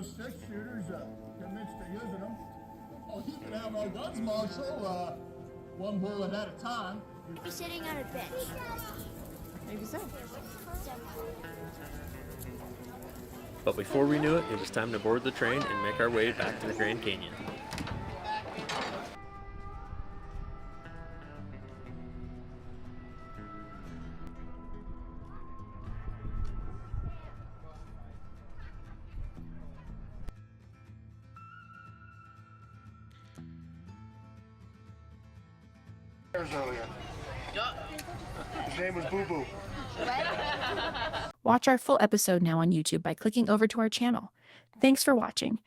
those six-shooters, convinced they're using them. Oh, you can have our guns, Marshal. One bullet at a time. Be sitting on a bench. Maybe so. But before we knew it, it was time to board the train and make our way back to the Grand Canyon. Earlier. His name was Boo Boo. Watch our full episode now on YouTube by clicking over to our channel. Thanks for watching.